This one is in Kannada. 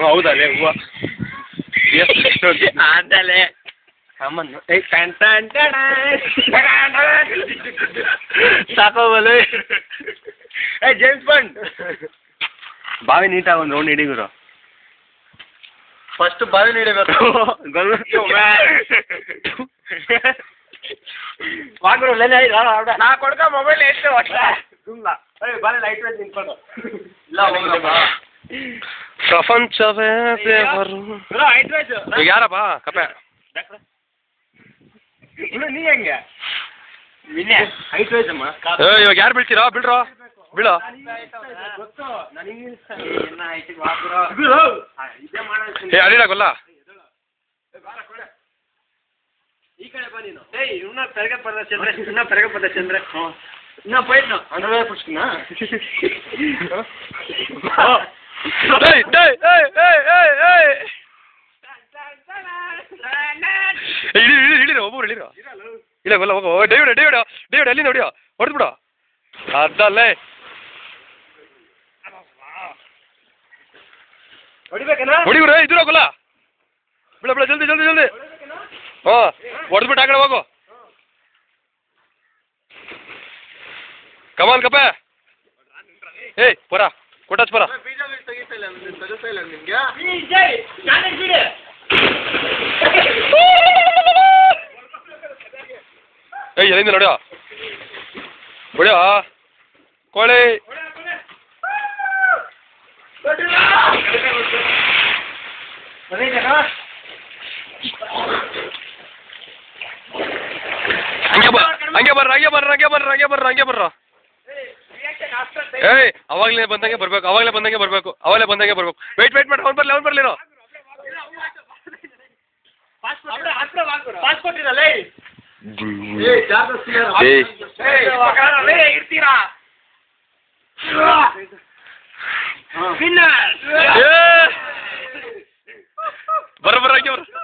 ಹೌದಲ್ಲೇ ಹೂವು ಆದಲೇ ಸಾಮಾನು ಸಾಕೋಬಲ್ಲ ಜೇಮ್ಸ್ ಬಾಂಡ್ ಬಾವಿ ನೀಟಾಗಿ ಒಂದು ರೌಂಡ್ ಹಿಡಿಗುರು ಫಸ್ಟ್ ಬಾವಿ ಹಿಡಿಬೇಕು ನಾ ಕೊಡ್ಕ ಮೊಬೈಲ್ ಎಷ್ಟು ತುಂಬ ಬಾರಿ ಲೈಟ್ ವೇಟ್ ನಿಂತ್ಕೊಂಡು ಇಲ್ಲ ಪ್ರಪಂಚವೇ ದೇವರು ಯಾರಪ್ಪ ಕಪೆ ನೀ ಹೆಂಗೆ ಇವಾಗ ಯಾರು ಬೀಳ್ತೀರಾ ಬಿಡ್ರೋ ಬೀಳೋ ಅಡಿರಾಗಲ್ಲ ಈ ಕಡೆ ಬನ್ನಿ ಇನ್ನ ತೆರೆಗೆ ಪದ ಚಂದ್ರೆ ಇನ್ನ ತೆರೆಗೆ ಪದ ಚಂದ್ರೆ ಇನ್ನ ಪೈಟ್ ಅಂದ್ರೆ ಪುಷ್ಕನ ಇಳಿರೋ ಒಬ್ಬರು ಇಳಿರೋ ಇಲ್ಲ ಬಲ್ಲ ಹೋಗೋ ಡೇವಿಡ್ ಡೇವಿಡ್ ಡೇವಿಡ್ ಅಲ್ಲಿ ನೋಡಿಯೋ ಹೊಡೆದು ಬಿಡು ಅದಲ್ಲೇ ಹೊಡಿಗ್ರ ಇದ್ರು ಹೋಗಲ್ಲ ಬಿಡ ಬಿಡ ಜಲ್ದಿ ಜಲ್ದಿ ಜಲ್ದಿ ಹಾಂ ಹೊಡೆದ್ಬಿಟ್ಟು ಆ ಕಡೆ ಹೋಗು ಕಮಾನ್ ಕಪ್ಪೆ ಏಯ್ ಪರ ಕೊಟ್ಟಾಚ್ ಪರ ಏಯ್ ಎಲ್ಲಿಂದ ನೋಡ್ಯೋ ಹೊಡ್ಯೋ ಕೋಳಿ ಹಂಗೆ ಬರ್ರ ಹಂಗೆ ಬರ್ರ ಹಂಗೆ ಬರ್ರ ಹಂಗೆ ಬರ್ರ ಹಂಗೆ ಬರ್ರ ಏಯ್ ಅವಾಗಲೇ ಬಂದಂಗೆ ಬರ್ಬೇಕು ಅವಾಗಲೇ ಬಂದಂಗೆ ಬರ್ಬೇಕು ಅವಾಗಲೇ ಬಂದಂಗೆ ಬರ್ಬೇಕು ವೆಯ್ಟ್ ವೆಯ್ಟ್ ಮಾಡಿ ಅವ್ನು ಬರ್ಲಿರೋ ಇರ್ತೀರಾ ಬರ ಬರ ಹಂಗೆ ಬರ್ರ